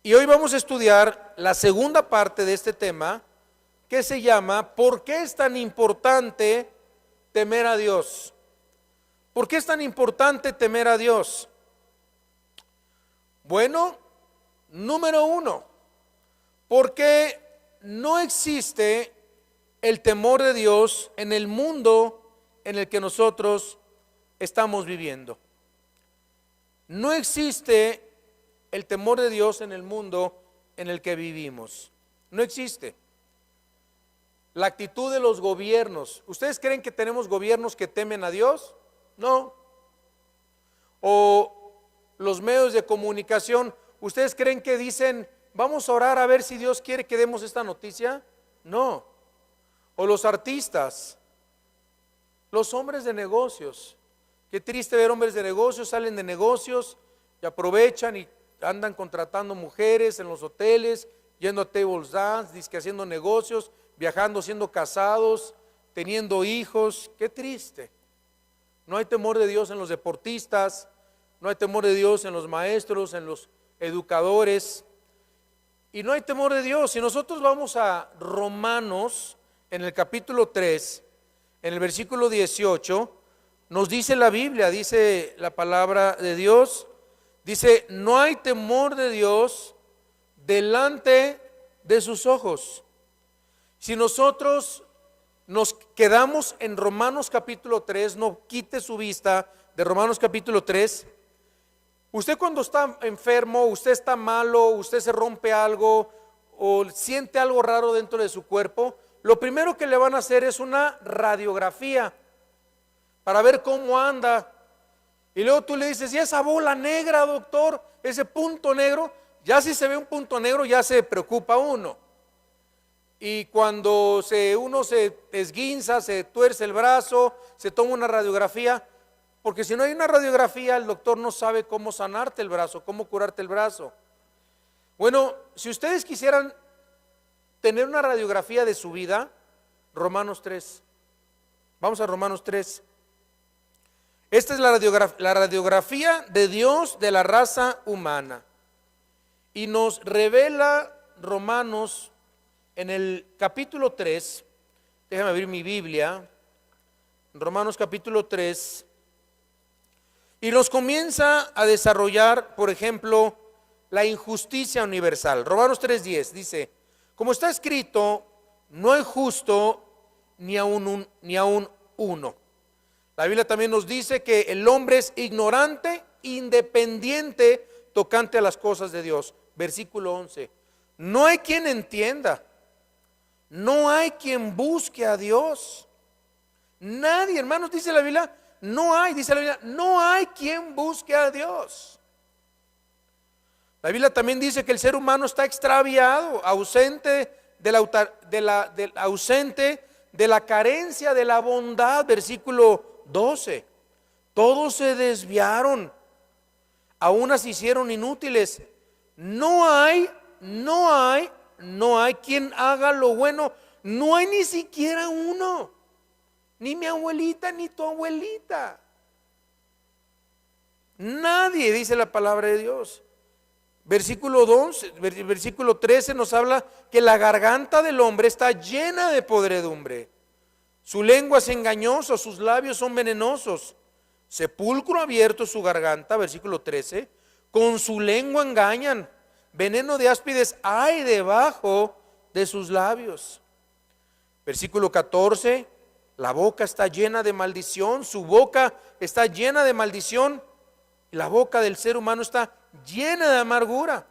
Y hoy vamos a estudiar la segunda parte de este tema, que se llama ¿por qué es tan importante temer a Dios? ¿Por qué es tan importante temer a Dios? Bueno, número uno, porque no existe el temor de Dios en el mundo en el que nosotros estamos viviendo. No existe el temor de Dios en el mundo en el que vivimos. No existe. La actitud de los gobiernos. ¿Ustedes creen que tenemos gobiernos que temen a Dios? No. O los medios de comunicación. ¿Ustedes creen que dicen, vamos a orar a ver si Dios quiere que demos esta noticia? No. O los artistas, los hombres de negocios. Qué triste ver hombres de negocios, salen de negocios y aprovechan y andan contratando mujeres en los hoteles, yendo a tables dance, dizque haciendo negocios, viajando, siendo casados, teniendo hijos. Qué triste. No hay temor de Dios en los deportistas, no hay temor de Dios en los maestros, en los educadores, y no hay temor de Dios. Si nosotros vamos a Romanos, en el capítulo 3, en el versículo 18, nos dice la Biblia, dice la palabra de Dios, dice, no hay temor de Dios delante de sus ojos. Si nosotros nos quedamos en Romanos capítulo 3, no quite su vista de Romanos capítulo 3. Usted cuando está enfermo, usted está malo, usted se rompe algo o siente algo raro dentro de su cuerpo, lo primero que le van a hacer es una radiografía para ver cómo anda. Y luego tú le dices, ¿y esa bola negra, doctor? Ese punto negro, ya si se ve un punto negro ya se preocupa uno. Y cuando uno se esguinza, se tuerce el brazo, se toma una radiografía, porque si no hay una radiografía, el doctor no sabe cómo sanarte el brazo, cómo curarte el brazo. Bueno, si ustedes quisieran tener una radiografía de su vida, Romanos 3. Vamos a Romanos 3. Esta es la radiografía de Dios de la raza humana. Y nos revela Romanos en el capítulo 3, déjame abrir mi Biblia, Romanos capítulo 3, y nos comienza a desarrollar, por ejemplo, la injusticia universal. Romanos 3:10 dice, como está escrito, no hay justo ni aun uno. La Biblia también nos dice que el hombre es ignorante, independiente, tocante a las cosas de Dios. Versículo 11, no hay quien entienda, no hay quien busque a Dios. Nadie, hermanos, dice la Biblia, dice la Biblia, no hay quien busque a Dios. La Biblia también dice que el ser humano está extraviado, ausente de la carencia de la bondad. Versículo 12, todos se desviaron, a unas se hicieron inútiles. No hay quien haga lo bueno, no hay ni siquiera uno, ni mi abuelita, ni tu abuelita. Nadie, dice la palabra de Dios. Versículo 13 nos habla que la garganta del hombre está llena de podredumbre. Su lengua es engañosa, sus labios son venenosos. Sepulcro abierto es su garganta, versículo 13. Con su lengua engañan. Veneno de áspides hay debajo de sus labios. Versículo 14. La boca está llena de maldición. Su boca está llena de maldición. La boca del ser humano está llena de amargura.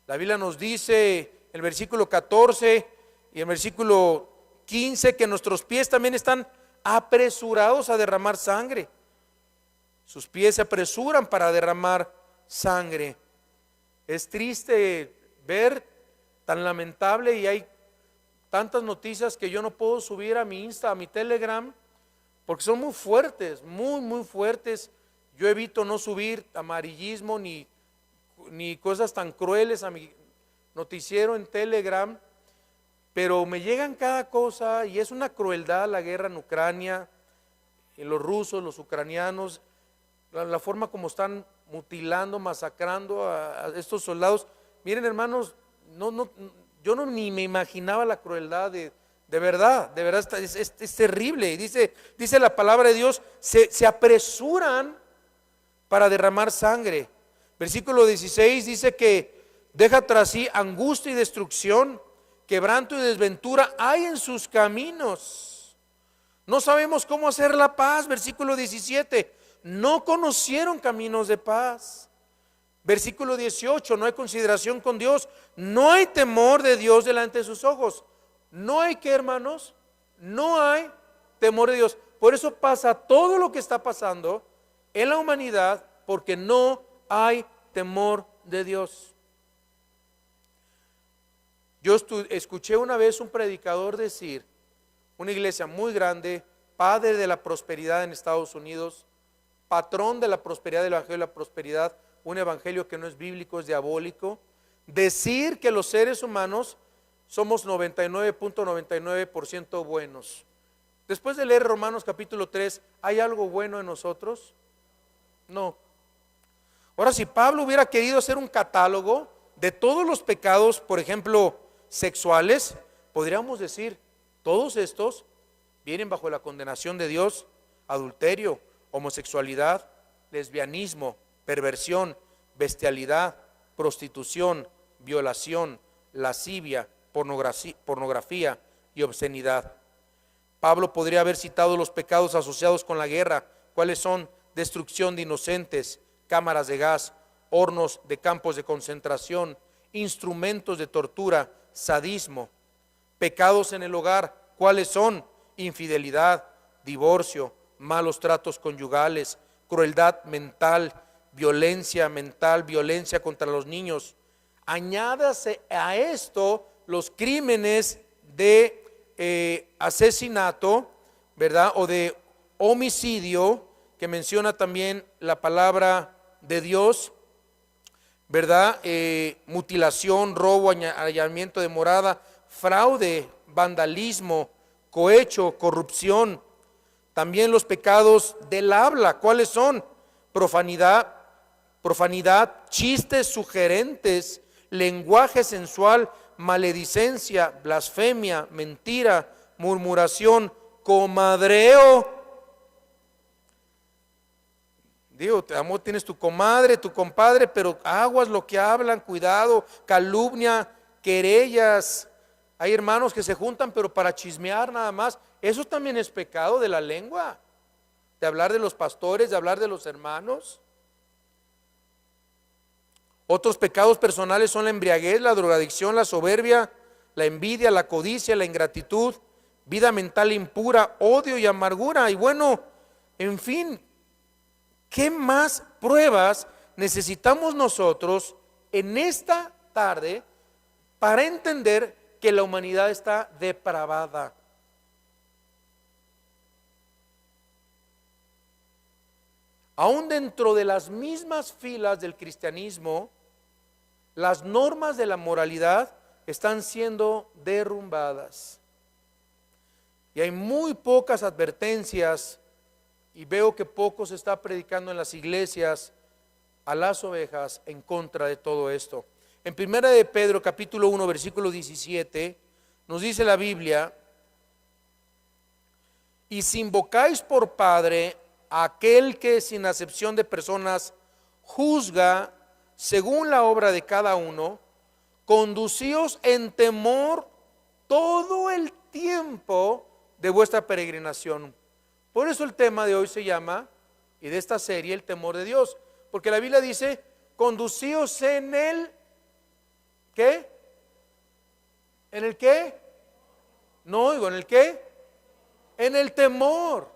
La Biblia nos dice en el versículo 14 y el versículo 15 que nuestros pies también están apresurados a derramar sangre. Sus pies se apresuran para derramar sangre. Es triste ver tan lamentable, y hay tantas noticias que yo no puedo subir a mi Insta, a mi Telegram, porque son muy fuertes, muy fuertes. Yo evito no subir amarillismo ni cosas tan crueles a mi noticiero en Telegram, pero me llegan cada cosa y es una crueldad la guerra en Ucrania, y los rusos, los ucranianos, la forma como están mutilando, masacrando a estos soldados. Miren, hermanos, yo no ni me imaginaba la crueldad de verdad es terrible. Y dice la palabra de Dios, se apresuran para derramar sangre. Versículo 16 dice que deja tras sí angustia y destrucción, quebranto y desventura hay en sus caminos. No sabemos cómo hacer la paz. Versículo 17, no conocieron caminos de paz. Versículo 18, no hay consideración con Dios, no hay temor de Dios delante de sus ojos. No hay, ¿qué, hermanos? No hay temor de Dios. Por eso pasa todo lo que está pasando en la humanidad, porque no hay temor de Dios. Yo escuché una vez un predicador decir, una iglesia muy grande, padre de la prosperidad en Estados Unidos, patrón de la prosperidad, del evangelio de la prosperidad, un evangelio que no es bíblico, es diabólico, decir que los seres humanos somos 99.99% buenos. Después de leer Romanos capítulo 3, ¿hay algo bueno en nosotros? No. Ahora, si Pablo hubiera querido hacer un catálogo de todos los pecados, por ejemplo, sexuales, podríamos decir, todos estos vienen bajo la condenación de Dios: adulterio, homosexualidad, lesbianismo, perversión, bestialidad, prostitución, violación, lascivia, pornografía y obscenidad. Pablo podría haber citado los pecados asociados con la guerra. ¿Cuáles son? Destrucción de inocentes, cámaras de gas, hornos de campos de concentración, instrumentos de tortura, sadismo. Pecados en el hogar, ¿cuáles son? Infidelidad, divorcio, malos tratos conyugales, crueldad mental, violencia contra los niños. Añádase a esto los crímenes de asesinato, ¿verdad? O de homicidio, que menciona también la palabra de Dios, ¿verdad? Mutilación, robo, allanamiento de morada, fraude, vandalismo, cohecho, corrupción. También los pecados del habla, ¿cuáles son? Profanidad, chistes sugerentes, lenguaje sensual, maledicencia, blasfemia, mentira, murmuración, comadreo. Digo, amor, tienes tu comadre, tu compadre, pero aguas lo que hablan, cuidado, calumnia, querellas. Hay hermanos que se juntan pero para chismear nada más. Eso también es pecado de la lengua, de hablar de los pastores, de hablar de los hermanos. Otros pecados personales son la embriaguez, la drogadicción, la soberbia, la envidia, la codicia, la ingratitud, vida mental impura, odio y amargura. Y bueno, en fin, ¿qué más pruebas necesitamos nosotros en esta tarde para entender que la humanidad está depravada? Aún dentro de las mismas filas del cristianismo, las normas de la moralidad están siendo derrumbadas. Y hay muy pocas advertencias, y veo que poco se está predicando en las iglesias a las ovejas en contra de todo esto. En 1 de Pedro capítulo 1 versículo 17 nos dice la Biblia: y si invocáis por Padre a aquel que sin acepción de personas juzga según la obra de cada uno, conducíos en temor todo el tiempo de vuestra peregrinación. Por eso el tema de hoy se llama, y de esta serie, el temor de Dios, porque la Biblia dice: conducíos en el ¿qué? ¿En el qué? No oigo, ¿en el qué? En el temor.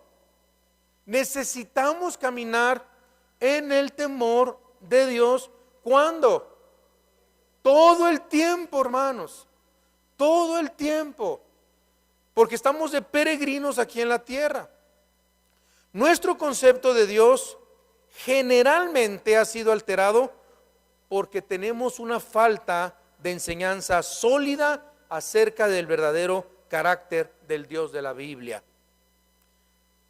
Necesitamos caminar en el temor de Dios. ¿Cuándo? Todo el tiempo, hermanos, todo el tiempo, porque estamos de peregrinos aquí en la tierra. Nuestro concepto de Dios generalmente ha sido alterado porque tenemos una falta de enseñanza sólida acerca del verdadero carácter del Dios de la Biblia.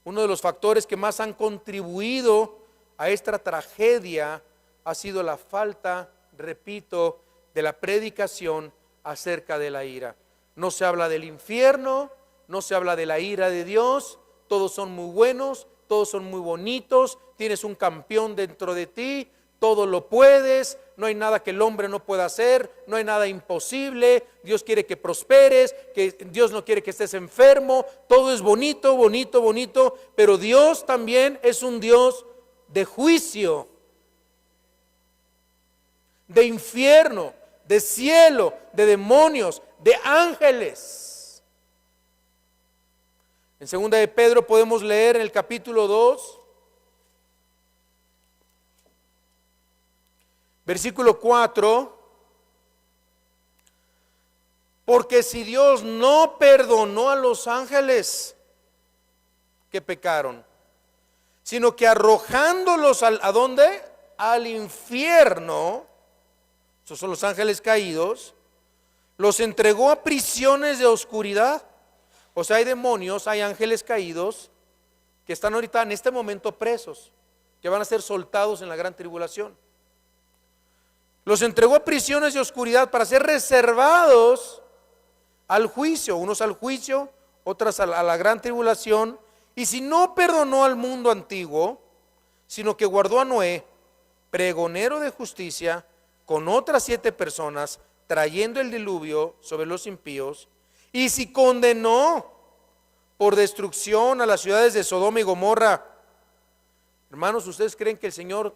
Uno de los factores que más han contribuido a esta tragedia ha sido la falta, repito, de la predicación acerca de la ira. No se habla del infierno, no se habla de la ira de Dios. Todos son muy buenos, todos son muy bonitos, tienes un campeón dentro de ti, todo lo puedes, no hay nada que el hombre no pueda hacer, no hay nada imposible, Dios quiere que prosperes, que Dios no quiere que estés enfermo, todo es bonito, bonito, bonito, pero Dios también es un Dios de juicio, de infierno, de cielo, de demonios, de ángeles. En 2 de Pedro podemos leer en el capítulo 2, versículo 4, porque si Dios no perdonó a los ángeles que pecaron, sino que arrojándolos ¿a dónde? Al infierno, esos son los ángeles caídos, los entregó a prisiones de oscuridad. O sea, hay demonios, hay ángeles caídos que están ahorita en este momento presos, que van a ser soltados en la gran tribulación. Los entregó a prisiones de oscuridad para ser reservados al juicio, unos al juicio, otras a la gran tribulación. Y si no perdonó al mundo antiguo, sino que guardó a Noé, pregonero de justicia, con otras 7 personas, trayendo el diluvio sobre los impíos, y si condenó por destrucción a las ciudades de Sodoma y Gomorra. Hermanos, ¿ustedes creen que el Señor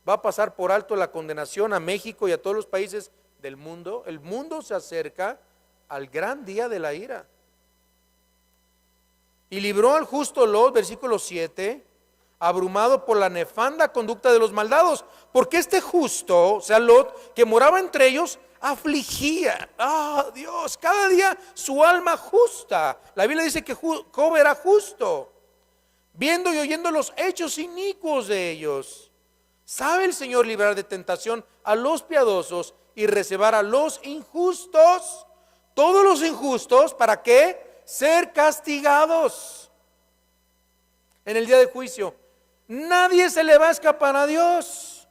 va a pasar por alto la condenación a México y a todos los países del mundo? El mundo se acerca al gran día de la ira. Y libró al justo Lot, versículo 7, abrumado por la nefanda conducta de los maldados, porque este justo, o sea Lot, que moraba entre ellos, afligía, Dios, cada día su alma justa. La Biblia dice que Job era justo, viendo y oyendo los hechos inicuos de ellos. ¿Sabe el Señor librar de tentación a los piadosos y reservar a los injustos? Todos los injustos, ¿para qué? Ser castigados en el día de juicio. Nadie se le va a escapar a Dios.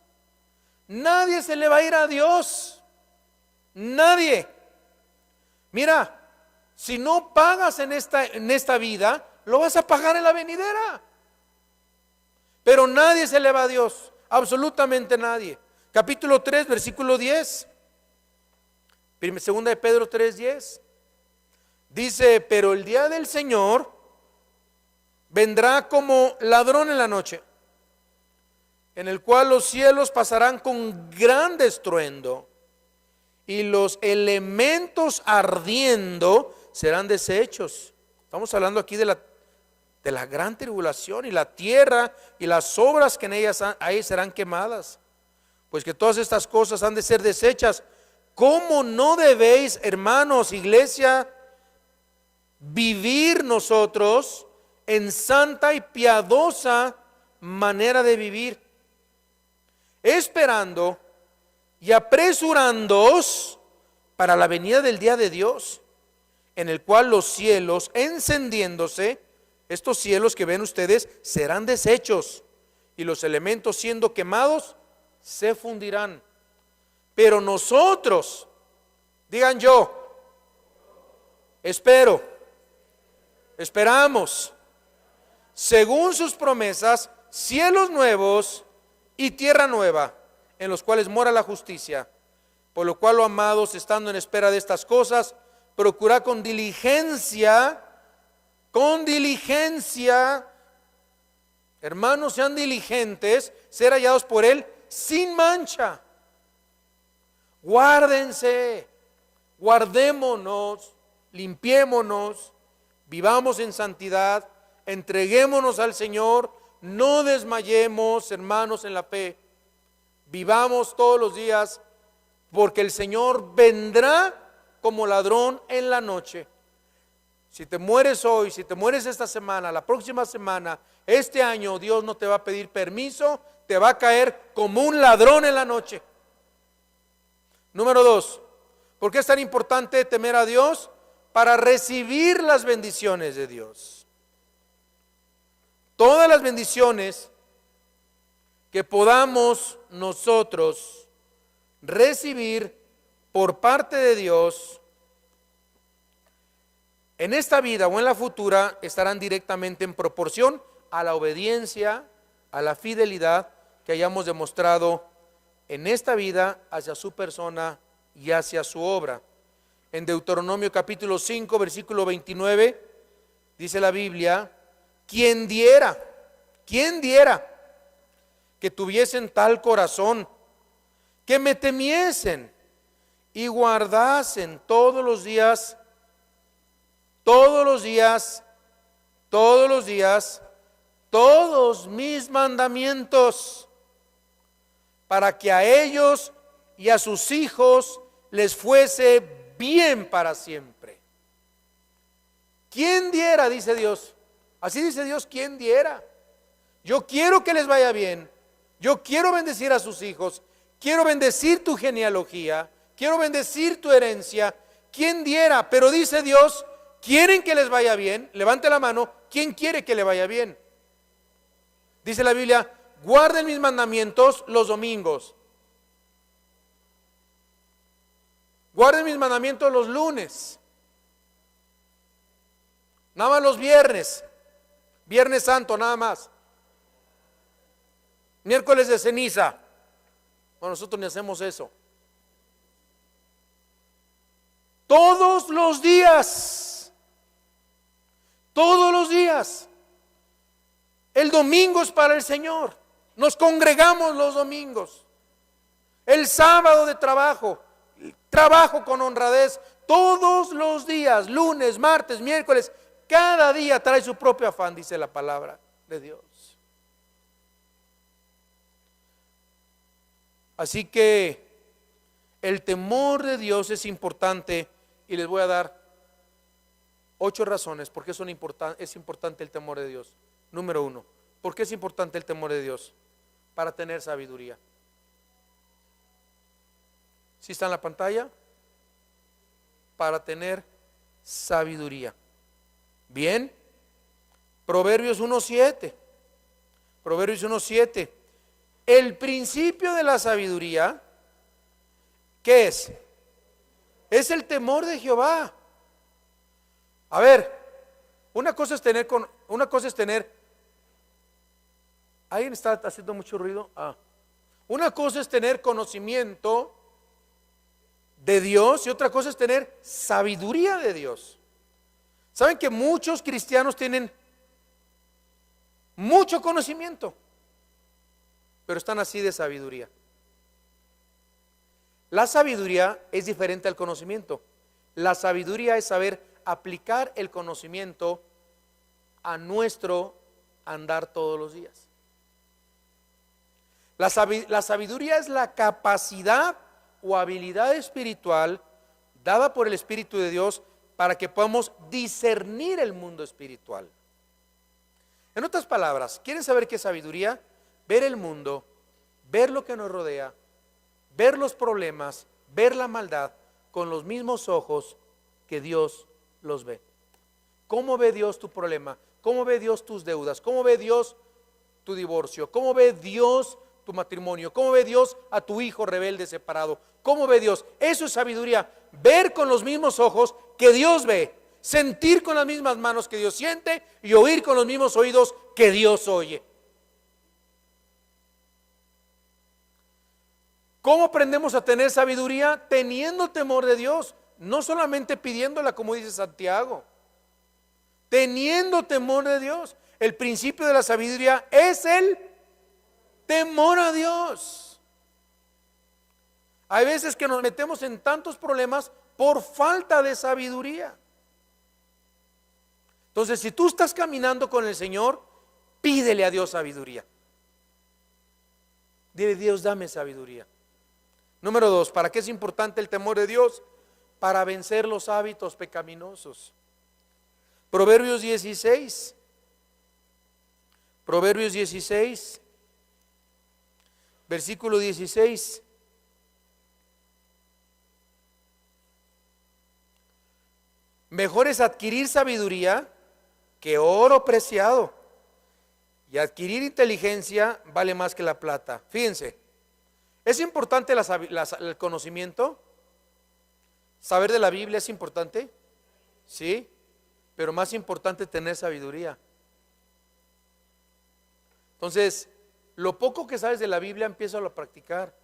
Nadie se le va a ir a Dios. Nadie. Mira, si no pagas en esta vida, lo vas a pagar en la venidera. Pero nadie se le va a Dios. Absolutamente nadie. Capítulo 3, versículo 10. Segunda de Pedro 3:10. Dice, pero el día del Señor vendrá como ladrón en la noche, en el cual los cielos pasarán con gran estruendo y los elementos ardiendo serán deshechos. Estamos hablando aquí de la gran tribulación, y la tierra y las obras que en ellas ahí serán quemadas, pues que todas estas cosas han de ser deshechas. ¿Cómo no debéis, hermanos, iglesia, vivir nosotros en santa y piadosa manera de vivir, esperando y apresurándoos para la venida del día de Dios, en el cual los cielos encendiéndose, estos cielos que ven ustedes, serán deshechos, y los elementos siendo quemados se fundirán. Pero nosotros, digan yo, esperamos, según sus promesas, cielos nuevos y tierra nueva, en los cuales mora la justicia. Por lo cual, amados, estando en espera de estas cosas, procurad con diligencia, hermanos, sean diligentes, ser hallados por Él sin mancha. Guárdense, guardémonos, limpiémonos, vivamos en santidad, entreguémonos al Señor, no desmayemos, hermanos, en la fe. Vivamos todos los días, porque el Señor vendrá como ladrón en la noche. Si te mueres hoy, si te mueres esta semana, la próxima semana, este año, Dios no te va a pedir permiso, te va a caer como un ladrón en la noche. Número 2, ¿por qué es tan importante temer a Dios? Para recibir las bendiciones de Dios. Todas las bendiciones que podamos nosotros recibir por parte de Dios, en esta vida o en la futura, estarán directamente en proporción a la obediencia, a la fidelidad que hayamos demostrado en esta vida hacia su persona y hacia su obra. En Deuteronomio capítulo 5, versículo 29, dice la Biblia: ¿quién diera que tuviesen tal corazón, que me temiesen y guardasen todos los días todos mis mandamientos, para que a ellos y a sus hijos les fuese bien para siempre? ¿Quién diera? Dice Dios. Así dice Dios: ¿quién diera? Yo quiero que les vaya bien. Yo quiero bendecir a sus hijos. Quiero bendecir tu genealogía. Quiero bendecir tu herencia. ¿Quién diera? Pero dice Dios: ¿quieren que les vaya bien? Levante la mano. ¿Quién quiere que le vaya bien? Dice la Biblia: guarden mis mandamientos los domingos. Guarden mis mandamientos los lunes. Nada más los viernes. Viernes Santo, nada más. Miércoles de ceniza. Bueno, nosotros ni hacemos eso. Todos los días. Todos los días. El domingo es para el Señor. Nos congregamos los domingos. El sábado de trabajo con honradez. Todos los días, lunes, martes, miércoles. Cada día trae su propio afán, dice la palabra de Dios. Así que el temor de Dios es importante, y les voy a dar 8 razones por qué es importante el temor de Dios. Número 1, ¿por qué es importante el temor de Dios? Para tener sabiduría. ¿Sí está en la pantalla? Para tener sabiduría. Bien, Proverbios 1:7. Proverbios 1:7. El principio de la sabiduría, ¿qué es? Es el temor de Jehová. A ver, una cosa es tener. ¿Alguien está haciendo mucho ruido? Una cosa es tener conocimiento de Dios y otra cosa es tener sabiduría de Dios. ¿Saben que muchos cristianos tienen mucho conocimiento, pero están así de sabiduría? La sabiduría es diferente al conocimiento. La sabiduría es saber aplicar el conocimiento a nuestro andar todos los días. La sabiduría es la capacidad o habilidad espiritual dada por el Espíritu de Dios para que podamos discernir el mundo espiritual. En otras palabras, ¿quieren saber qué es sabiduría? Ver el mundo, ver lo que nos rodea, ver los problemas, ver la maldad con los mismos ojos que Dios los ve. ¿Cómo ve Dios tu problema? ¿Cómo ve Dios tus deudas? ¿Cómo ve Dios tu divorcio? ¿Cómo ve Dios tu matrimonio? ¿Cómo ve Dios a tu hijo rebelde separado? ¿Cómo ve Dios? Eso es sabiduría. Ver con los mismos ojos que Dios ve, sentir con las mismas manos que Dios siente y oír con los mismos oídos que Dios oye. ¿Cómo aprendemos a tener sabiduría? Teniendo temor de Dios, no solamente pidiéndola como dice Santiago. Teniendo temor de Dios. El principio de la sabiduría es el temor a Dios. Hay veces que nos metemos en tantos problemas por falta de sabiduría. Entonces, si tú estás caminando con el Señor, pídele a Dios sabiduría. Dile: Dios, dame sabiduría. Número 2, ¿para qué es importante el temor de Dios? Para vencer los hábitos pecaminosos. Proverbios 16. Proverbios 16, versículo 16. Mejor es adquirir sabiduría que oro preciado, y adquirir inteligencia vale más que la plata. Fíjense, ¿es importante el conocimiento? ¿Saber de la Biblia es importante? Sí, pero más importante tener sabiduría. Entonces, lo poco que sabes de la Biblia, empieza a practicar.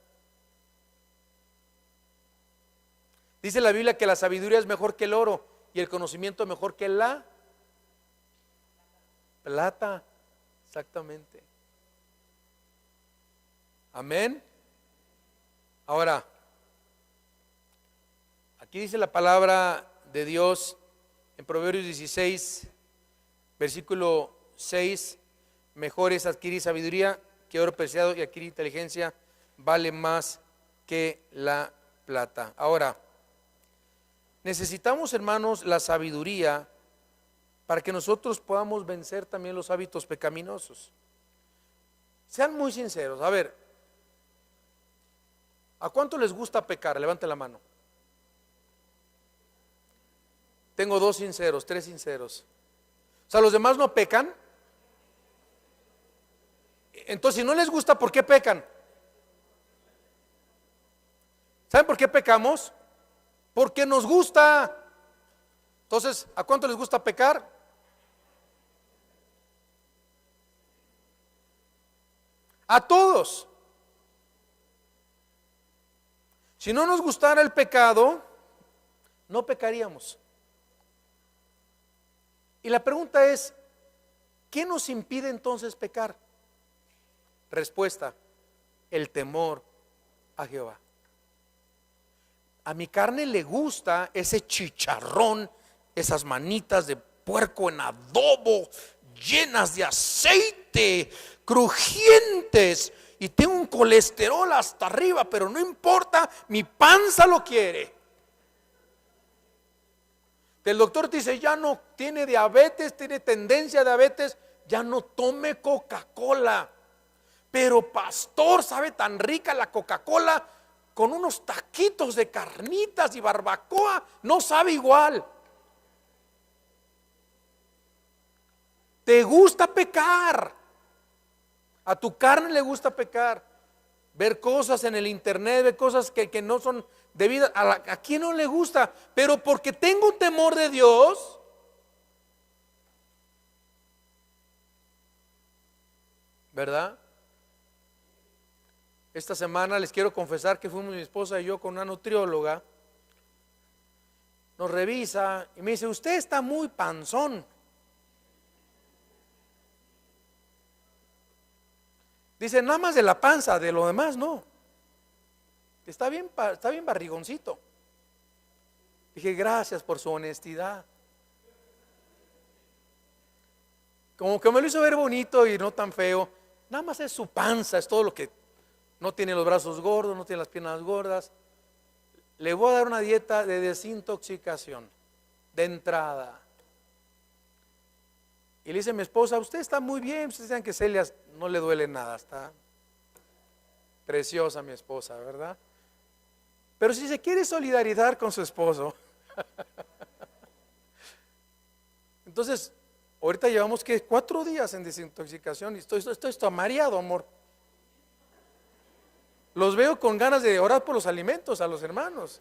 Dice la Biblia que la sabiduría es mejor que el oro y el conocimiento mejor que la plata. Exactamente. Amén. Ahora, aquí dice la palabra de Dios en Proverbios 16, versículo 6: mejor es adquirir sabiduría que oro preciado, y adquirir inteligencia vale más que la plata. Ahora, necesitamos, hermanos, la sabiduría para que nosotros podamos vencer también los hábitos pecaminosos. Sean muy sinceros. A ver, ¿a cuánto les gusta pecar? Levante la mano. Tengo 2 sinceros, 3 sinceros. O sea, ¿los demás no pecan? Entonces, si no les gusta, ¿por qué pecan? ¿Saben por qué pecamos? Porque nos gusta. Entonces, ¿a cuánto les gusta pecar? A todos. Si no nos gustara el pecado, no pecaríamos. Y la pregunta es, ¿qué nos impide entonces pecar? Respuesta: el temor a Jehová. A mi carne le gusta ese chicharrón, esas manitas de puerco en adobo, llenas de aceite, crujientes, y tengo un colesterol hasta arriba, pero no importa, mi panza lo quiere. El doctor te dice, ya no tiene diabetes, tiene tendencia a diabetes, ya no tome Coca-Cola. Pero pastor, sabe tan rica la Coca-Cola con unos taquitos de carnitas y barbacoa, no sabe igual. Te gusta pecar, a tu carne le gusta pecar, ver cosas en el internet, ver cosas que no son debidas. ¿A quién no le gusta? Pero porque tengo temor de Dios, ¿verdad? Esta semana les quiero confesar que fuimos mi esposa y yo con una nutrióloga. Nos revisa y me dice, usted está muy panzón. Dice, nada más de la panza, de lo demás no. Está bien barrigoncito. Dije, gracias por su honestidad. Como que me lo hizo ver bonito y no tan feo. Nada más es su panza, es todo lo que. No tiene los brazos gordos, no tiene las piernas gordas. Le voy a dar una dieta de desintoxicación, de entrada. Y le dice a mi esposa, usted está muy bien. Ustedes saben que Celia no le duele nada, está preciosa mi esposa, ¿verdad? Pero si se quiere solidarizar con su esposo, entonces, ahorita llevamos que 4 días en desintoxicación y estoy mareado, amor. Los veo con ganas de orar por los alimentos a los hermanos.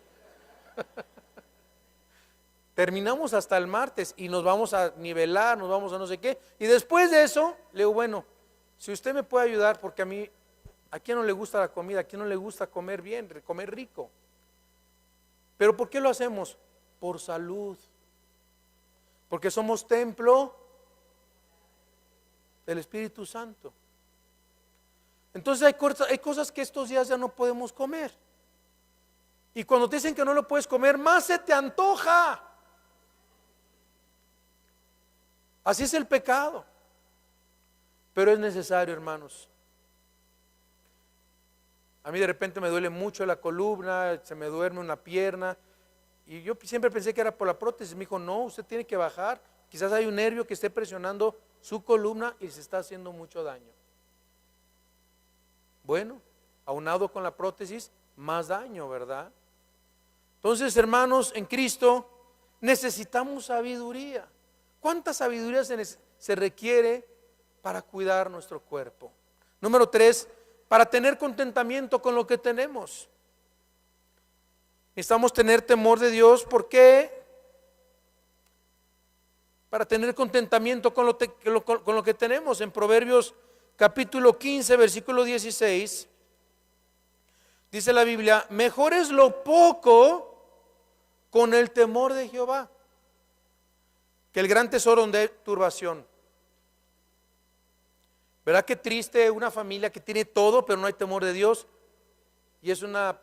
Terminamos hasta el martes y nos vamos a nivelar, nos vamos a no sé qué. Y después de eso, le digo, bueno, si usted me puede ayudar, porque ¿a quién no le gusta la comida? ¿A quién no le gusta comer bien, comer rico? ¿Pero por qué lo hacemos? Por salud. Porque somos templo del Espíritu Santo. Entonces hay cosas que estos días ya no podemos comer. Y cuando te dicen que no lo puedes comer, más se te antoja. Así es el pecado. Pero es necesario, hermanos. A mí de repente me duele mucho la columna, se me duerme una pierna. Y yo siempre pensé que era por la prótesis. Me dijo, no, usted tiene que bajar. Quizás hay un nervio que esté presionando su columna y se está haciendo mucho daño. Bueno, aunado con la prótesis, más daño, ¿verdad? Entonces, hermanos, en Cristo necesitamos sabiduría. ¿Cuánta sabiduría se requiere para cuidar nuestro cuerpo? Número 3, para tener contentamiento con lo que tenemos. Necesitamos tener temor de Dios. ¿Por qué? Para tener contentamiento con lo que tenemos. En Proverbios capítulo 15, versículo 16, dice la Biblia: mejor es lo poco con el temor de Jehová que el gran tesoro donde hay turbación. ¿Verdad que triste una familia que tiene todo pero no hay temor de Dios? Y es una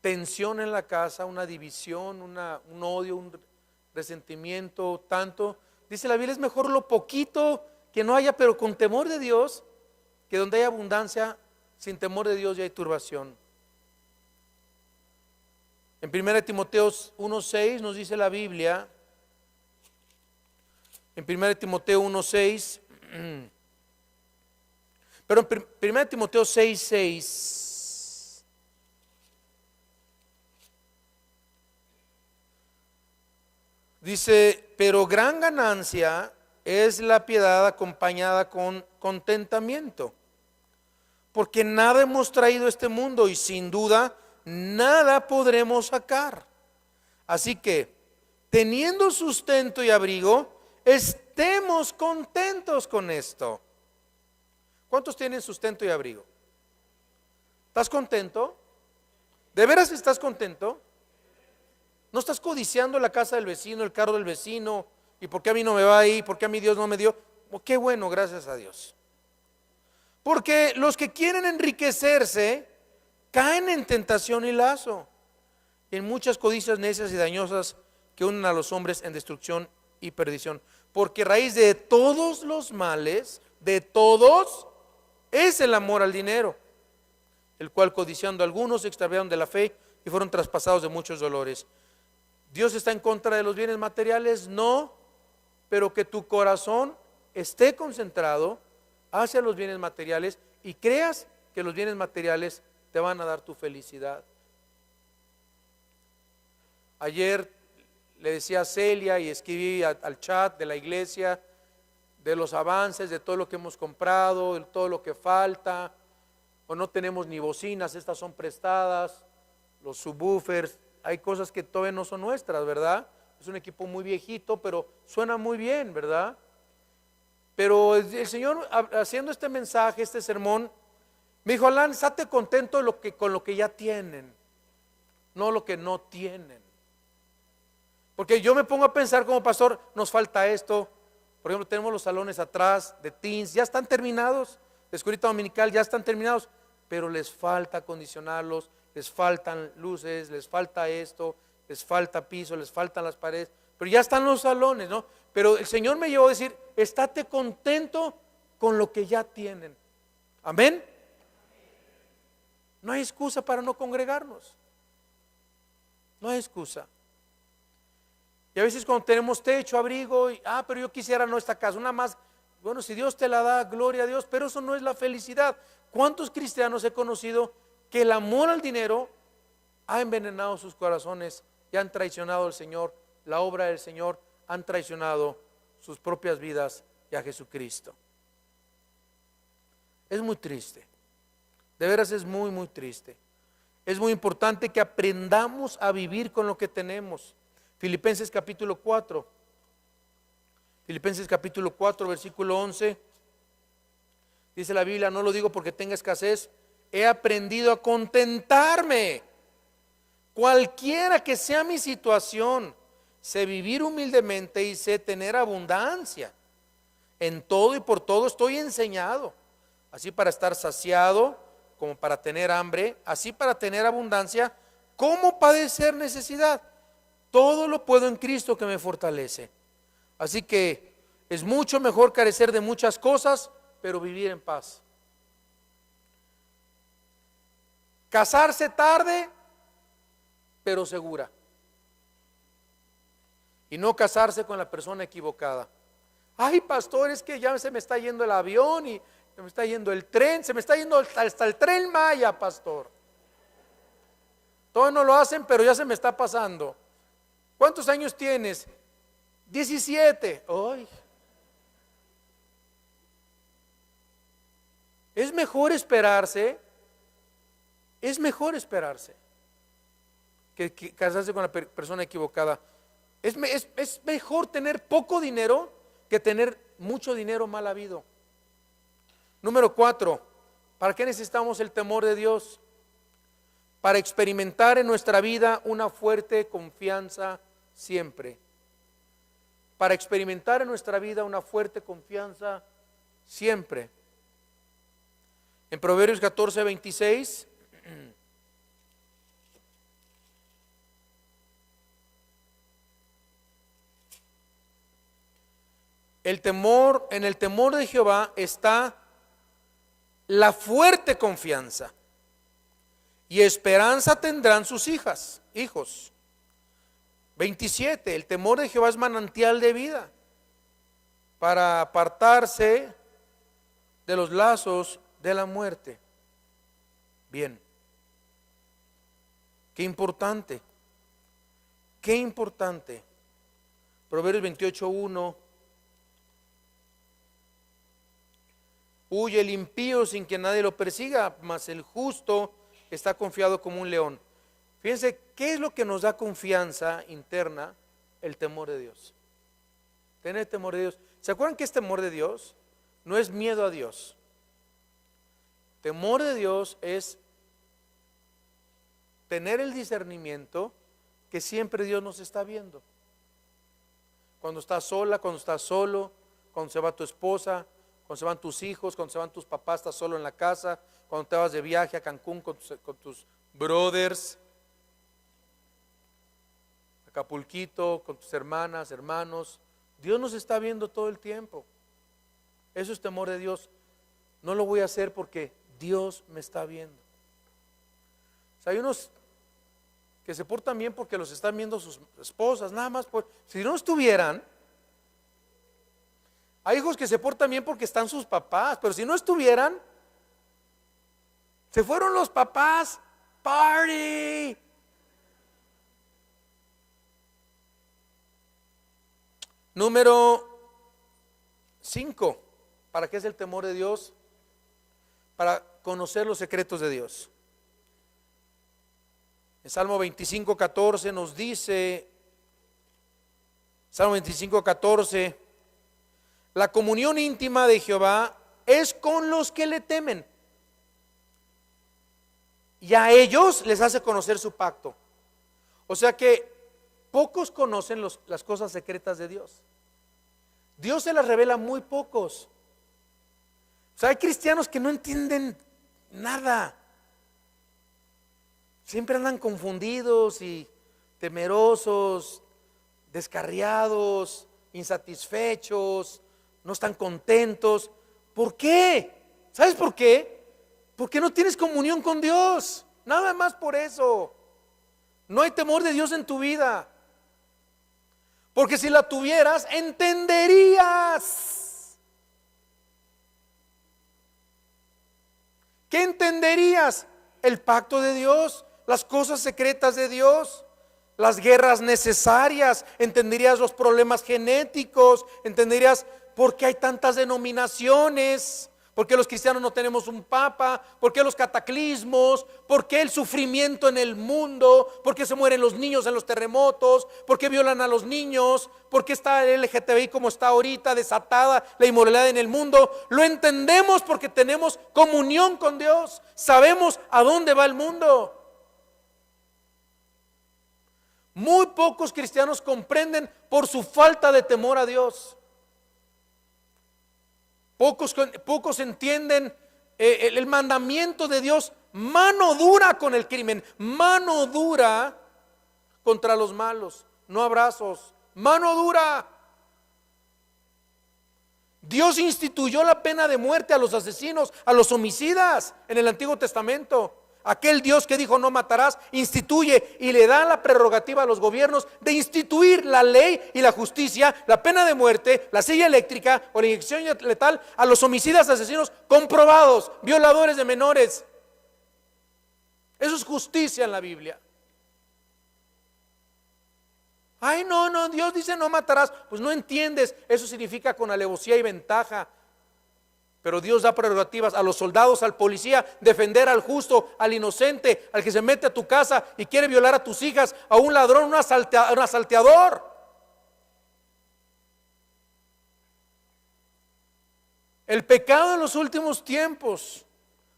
tensión en la casa, una división, un odio, un resentimiento, tanto. Dice la Biblia: es mejor lo poquito que no haya, pero con temor de Dios, que donde hay abundancia, sin temor de Dios ya hay turbación. En 1 Timoteo 1:6 nos dice la Biblia, en 1 Timoteo 1:6, pero en 1 Timoteo 6:6 dice: pero gran ganancia es la piedad acompañada con contentamiento, porque nada hemos traído a este mundo y sin duda nada podremos sacar. Así que, teniendo sustento y abrigo, estemos contentos con esto. ¿Cuántos tienen sustento y abrigo? ¿Estás contento? ¿De veras estás contento? ¿No estás codiciando la casa del vecino, el carro del vecino? ¿Y por qué a mí no me va ahí? ¿Por qué a mí Dios no me dio? Oh, qué bueno, gracias a Dios. Porque los que quieren enriquecerse caen en tentación y lazo, en muchas codicias necias y dañosas que unen a los hombres en destrucción y perdición. Porque raíz de todos los males, de todos, es el amor al dinero, el cual codiciando algunos se extraviaron de la fe y fueron traspasados de muchos dolores. ¿Dios está en contra de los bienes materiales? No, pero que tu corazón esté concentrado hacia los bienes materiales y creas que los bienes materiales te van a dar tu felicidad. Ayer le decía a Celia y escribí al chat de la iglesia de los avances, de todo lo que hemos comprado, de todo lo que falta, o no tenemos ni bocinas, estas son prestadas, los subwoofers, hay cosas que todavía no son nuestras, ¿verdad? Es un equipo muy viejito, pero suena muy bien, ¿verdad? Pero el Señor, haciendo este mensaje, este sermón, me dijo: Alan, estate contento con lo que ya tienen, no lo que no tienen. Porque yo me pongo a pensar como pastor, nos falta esto. Por ejemplo, tenemos los salones atrás de teens, ya están terminados, de escuelita dominical ya están terminados, pero les falta acondicionarlos, les faltan luces, les falta esto, les falta piso, les faltan las paredes, pero ya están los salones, ¿no? Pero el Señor me llevó a decir: estate contento con lo que ya tienen. Amén. No hay excusa para no congregarnos. No hay excusa. Y a veces cuando tenemos techo, abrigo, pero yo quisiera no esta casa, una más. Bueno, si Dios te la da, gloria a Dios, pero eso no es la felicidad. ¿Cuántos cristianos he conocido que el amor al dinero ha envenenado sus corazones y han traicionado al Señor, la obra del Señor, han traicionado sus propias vidas y a Jesucristo? Es muy triste, de veras es muy, muy triste. Es muy importante que aprendamos a vivir con lo que tenemos. Filipenses capítulo 4, versículo 11, dice la Biblia: no lo digo porque tenga escasez, he aprendido a contentarme, cualquiera que sea mi situación, sé vivir humildemente y sé tener abundancia. En todo y por todo estoy enseñado, así para estar saciado como para tener hambre, así para tener abundancia como padecer necesidad. Todo lo puedo en Cristo que me fortalece. Así que es mucho mejor carecer de muchas cosas, pero vivir en paz. Casarse tarde, pero segura. Y no casarse con la persona equivocada. Ay, pastor, es que ya se me está yendo el avión y se me está yendo el tren, se me está yendo hasta el tren Maya, pastor. Todos no lo hacen, pero ya se me está pasando. ¿Cuántos años tienes? 17. Ay. Es mejor esperarse. Es mejor esperarse. que casarse con la persona equivocada. Es mejor tener poco dinero que tener mucho dinero mal habido. Número 4, ¿para qué necesitamos el temor de Dios? Para experimentar en nuestra vida una fuerte confianza siempre. Para experimentar en nuestra vida una fuerte confianza siempre. En Proverbios 14:26 en el temor de Jehová está la fuerte confianza, y esperanza tendrán sus hijos. 27, el temor de Jehová es manantial de vida para apartarse de los lazos de la muerte. Bien, qué importante, qué importante. Proverbios 28:1. Huye el impío sin que nadie lo persiga, mas el justo está confiado como un león. Fíjense, ¿qué es lo que nos da confianza interna? El temor de Dios. Tener temor de Dios. ¿Se acuerdan que es temor de Dios? No es miedo a Dios. Temor de Dios es tener el discernimiento que siempre Dios nos está viendo. Cuando estás sola, cuando estás solo, cuando se va tu esposa, cuando se van tus hijos, cuando se van tus papás, estás solo en la casa, cuando te vas de viaje a Cancún con tus brothers, Acapulquito, con tus hermanas, hermanos. Dios nos está viendo todo el tiempo. Eso es temor de Dios. No lo voy a hacer porque Dios me está viendo. O sea, hay unos que se portan bien porque los están viendo sus esposas, nada más. Si no estuvieran, hay hijos que se portan bien porque están sus papás, pero si no estuvieran, se fueron los papás, party. Número 5, ¿para qué es el temor de Dios? Para conocer los secretos de Dios. En Salmo 25:14 nos dice, Salmo 25:14, la comunión íntima de Jehová es con los que le temen, y a ellos les hace conocer su pacto. O sea que pocos conocen las cosas secretas de Dios. Dios se las revela a muy pocos. O sea, hay cristianos que no entienden nada. Siempre andan confundidos y temerosos, descarriados, insatisfechos, no están contentos. ¿Por qué? ¿Sabes por qué? Porque no tienes comunión con Dios. Nada más por eso. No hay temor de Dios en tu vida. Porque si la tuvieras, entenderías. ¿Qué entenderías? El pacto de Dios, las cosas secretas de Dios, las guerras necesarias, entenderías los problemas genéticos, entenderías por qué hay tantas denominaciones, por qué los cristianos no tenemos un papa, por qué los cataclismos, por qué el sufrimiento en el mundo, por qué se mueren los niños en los terremotos, por qué violan a los niños, por qué está el LGTBI como está ahorita, desatada la inmoralidad en el mundo. Lo entendemos porque tenemos comunión con Dios, sabemos a dónde va el mundo. Muy pocos cristianos comprenden por su falta de temor a Dios. Pocos entienden el mandamiento de Dios, mano dura con el crimen, mano dura contra los malos, no abrazos, mano dura. Dios instituyó la pena de muerte a los asesinos, a los homicidas en el Antiguo Testamento. Aquel Dios que dijo no matarás, instituye y le da la prerrogativa a los gobiernos de instituir la ley y la justicia, la pena de muerte, la silla eléctrica o la inyección letal a los homicidas, asesinos comprobados, violadores de menores. Eso es justicia en la Biblia. Ay, no, Dios dice no matarás. Pues no entiendes, eso significa con alevosía y ventaja. Pero Dios da prerrogativas a los soldados, al policía, defender al justo, al inocente, al que se mete a tu casa y quiere violar a tus hijas, a un ladrón, un asalteador. El pecado en los últimos tiempos,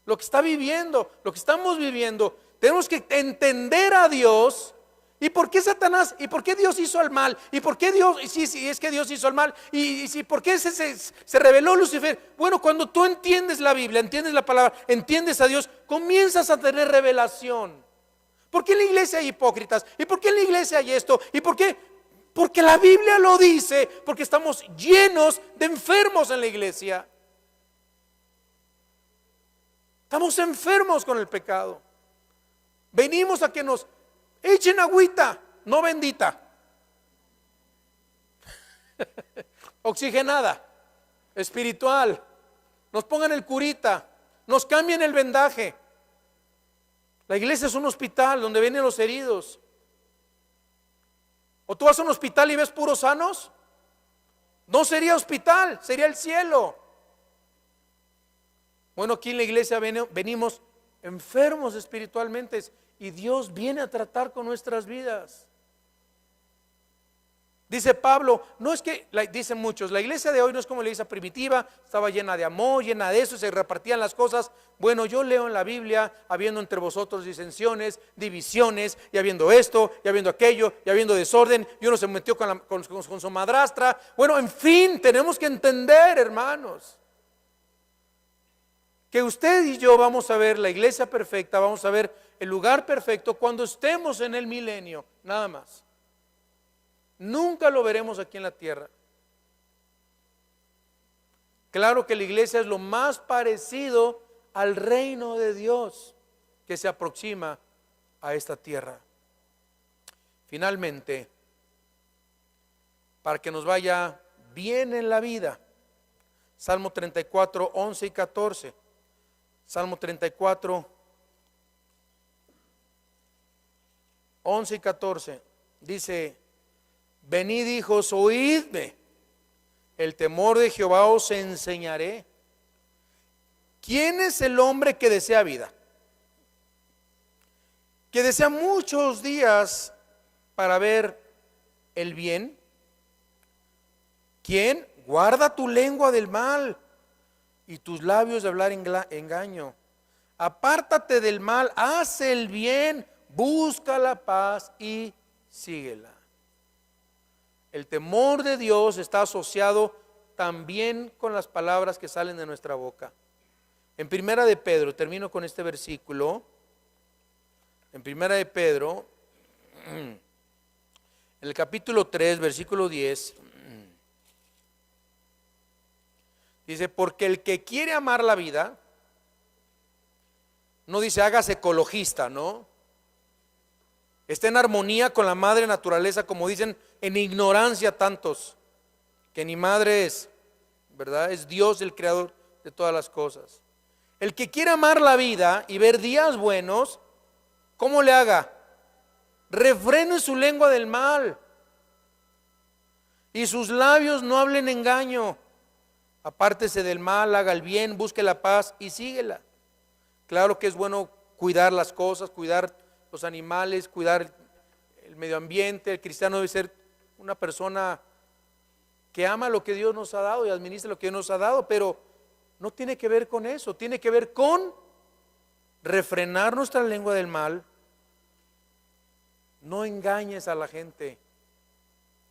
lo que está viviendo, lo que estamos viviendo, tenemos que entender a Dios. ¿Y por qué Satanás? ¿Y por qué Dios hizo el mal? ¿Y por qué Dios? Sí, es que Dios hizo el mal. ¿Y por qué se reveló Lucifer? Bueno, cuando tú entiendes la Biblia, entiendes la palabra, entiendes a Dios, comienzas a tener revelación. ¿Por qué en la iglesia hay hipócritas? ¿Y por qué en la iglesia hay esto? ¿Y por qué? Porque la Biblia lo dice, porque estamos llenos de enfermos en la iglesia. Estamos enfermos con el pecado. Venimos a que nos echen agüita, no bendita, oxigenada, espiritual, nos pongan el curita, nos cambien el vendaje. La iglesia es un hospital donde vienen los heridos. ¿O tú vas a un hospital y ves puros sanos? No sería hospital, sería el cielo. Bueno, aquí en la iglesia venimos enfermos espiritualmente y Dios viene a tratar con nuestras vidas. Dice Pablo, no es que, dicen muchos, la iglesia de hoy no es como la iglesia primitiva, estaba llena de amor, llena de eso, se repartían las cosas. Bueno, yo leo en la Biblia, habiendo entre vosotros disensiones, divisiones, y habiendo esto, y habiendo aquello, y habiendo desorden, y uno se metió con su madrastra. Bueno, en fin, tenemos que entender, hermanos, que usted y yo vamos a ver la iglesia perfecta, vamos a ver el lugar perfecto cuando estemos en el milenio, nada más. Nunca lo veremos aquí en la tierra. Claro que la iglesia es lo más parecido al reino de Dios que se aproxima a esta tierra. Finalmente, para que nos vaya bien en la vida, Salmo 34, 11 y 14. Salmo 34, 11 y 14, dice: venid, hijos, oídme, el temor de Jehová os enseñaré. ¿Quién es el hombre que desea vida? Que desea muchos días para ver el bien. ¿Quién? Guarda tu lengua del mal y tus labios de hablar engaño. Apártate del mal, haz el bien, busca la paz y síguela. El temor de Dios está asociado también con las palabras que salen de nuestra boca. En Primera de Pedro, termino con este versículo. En Primera de Pedro, en el capítulo 3, versículo 10, dice: porque el que quiere amar la vida, no dice hágase ecologista, ¿no? Está en armonía con la madre naturaleza, como dicen en ignorancia tantos, que ni madre es, ¿verdad? Es Dios el creador de todas las cosas. El que quiere amar la vida y ver días buenos, ¿cómo le haga? Refrene su lengua del mal y sus labios no hablen engaño. Apártese del mal, haga el bien, busque la paz y síguela. Claro que es bueno cuidar las cosas, cuidar los animales, cuidar el medio ambiente. El cristiano debe ser una persona que ama lo que Dios nos ha dado y administra lo que Dios nos ha dado, pero no tiene que ver con eso, tiene que ver con refrenar nuestra lengua del mal. No engañes a la gente,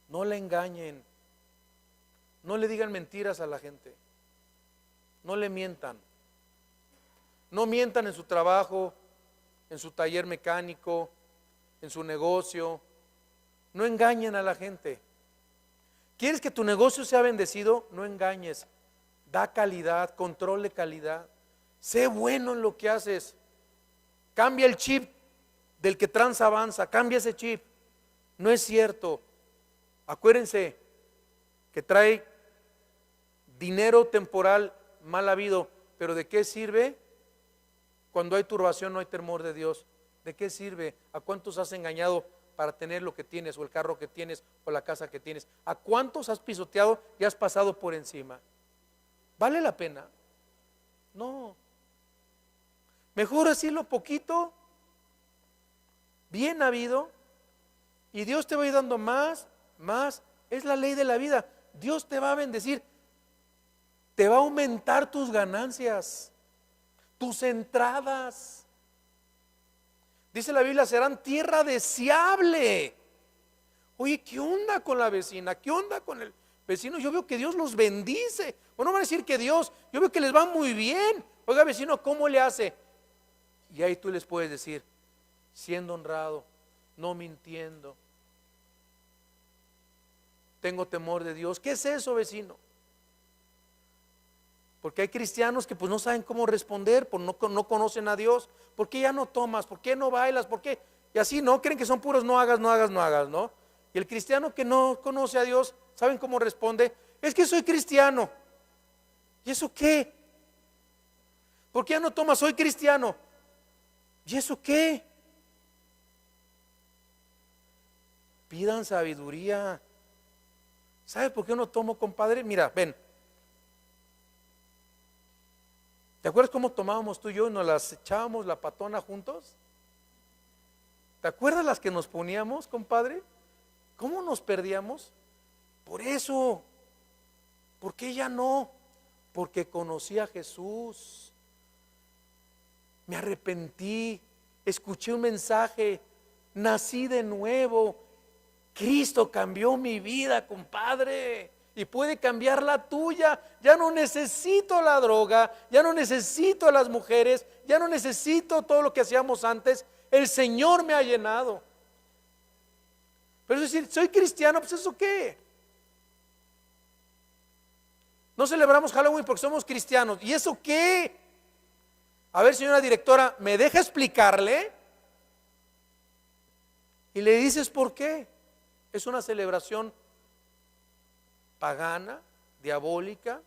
no la engañen, no le digan mentiras a la gente, no le mientan, no mientan en su trabajo, en su taller mecánico, en su negocio, no engañen a la gente. ¿Quieres que tu negocio sea bendecido? No engañes, da calidad, control de calidad, sé bueno en lo que haces, cambia el chip del que tranza avanza, cambia ese chip. No es cierto, acuérdense que trae dinero temporal mal habido, pero ¿de qué sirve? Cuando hay turbación no hay temor de Dios. ¿De qué sirve? ¿A cuántos has engañado para tener lo que tienes, o el carro que tienes, o la casa que tienes? ¿A cuántos has pisoteado y has pasado por encima? ¿Vale la pena? No. Mejor así lo poquito, bien habido, y Dios te va a ir dando más, más. Es la ley de la vida. Dios te va a bendecir, te va a aumentar tus ganancias, tus entradas. Dice la Biblia, serán tierra deseable. Oye, ¿qué onda con la vecina? ¿Qué onda con el vecino? Yo veo que Dios los bendice. O no van a decir que Dios, yo veo que les va muy bien. Oiga, vecino, ¿cómo le hace? Y ahí tú les puedes decir, siendo honrado, no mintiendo, tengo temor de Dios. ¿Qué es eso, vecino? Porque hay cristianos que pues no saben cómo responder, no conocen a Dios. ¿Por qué ya no tomas? ¿Por qué no bailas? ¿Por qué? Y así no, creen que son puros no hagas, no hagas, no hagas, ¿no? Y el cristiano que no conoce a Dios, ¿saben cómo responde? Es que soy cristiano. ¿Y eso qué? ¿Por qué ya no tomas? Soy cristiano. ¿Y eso qué? Pidan sabiduría. ¿Sabe por qué no tomo, compadre? Mira, ven. ¿Te acuerdas cómo tomábamos tú y yo y nos las echábamos la patona juntos? ¿Te acuerdas las que nos poníamos, compadre? ¿Cómo nos perdíamos? Por eso. ¿Por qué ya no? Porque conocí a Jesús. Me arrepentí, escuché un mensaje, nací de nuevo. Cristo cambió mi vida, compadre, y puede cambiar la tuya. Ya no necesito la droga, ya no necesito a las mujeres, ya no necesito todo lo que hacíamos antes. El Señor me ha llenado. Pero es decir, soy cristiano, pues ¿eso qué? No celebramos Halloween porque somos cristianos. ¿Y eso qué? A ver, señora directora, ¿me deja explicarle? Y le dices por qué. Es una celebración pagana, diabólica.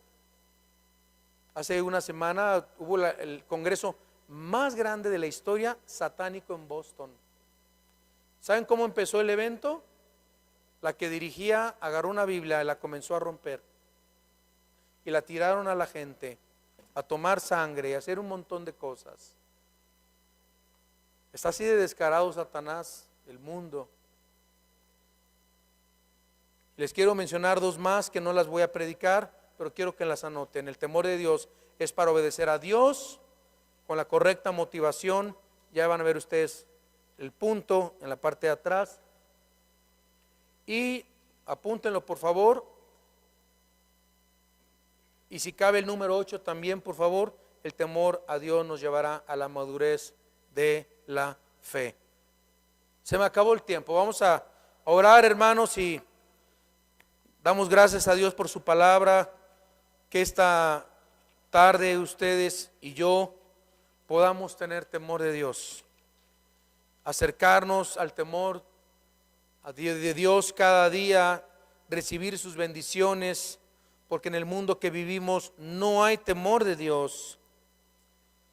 Hace una semana hubo el congreso más grande de la historia satánico en Boston. ¿Saben cómo empezó el evento? La que dirigía agarró una Biblia y la comenzó a romper. Y la tiraron a la gente, a tomar sangre y a hacer un montón de cosas. Está así de descarado Satanás, el mundo. Les quiero mencionar dos más que no las voy a predicar, pero quiero que las anoten. El temor de Dios es para obedecer a Dios con la correcta motivación. Ya van a ver ustedes el punto en la parte de atrás. Y apúntenlo por favor. Y si cabe el número 8 también, por favor. El temor a Dios nos llevará a la madurez de la fe. Se me acabó el tiempo. Vamos a orar, hermanos, y damos gracias a Dios por su palabra. Que esta tarde ustedes y yo podamos tener temor de Dios, acercarnos al temor de Dios cada día, recibir sus bendiciones, porque en el mundo que vivimos no hay temor de Dios.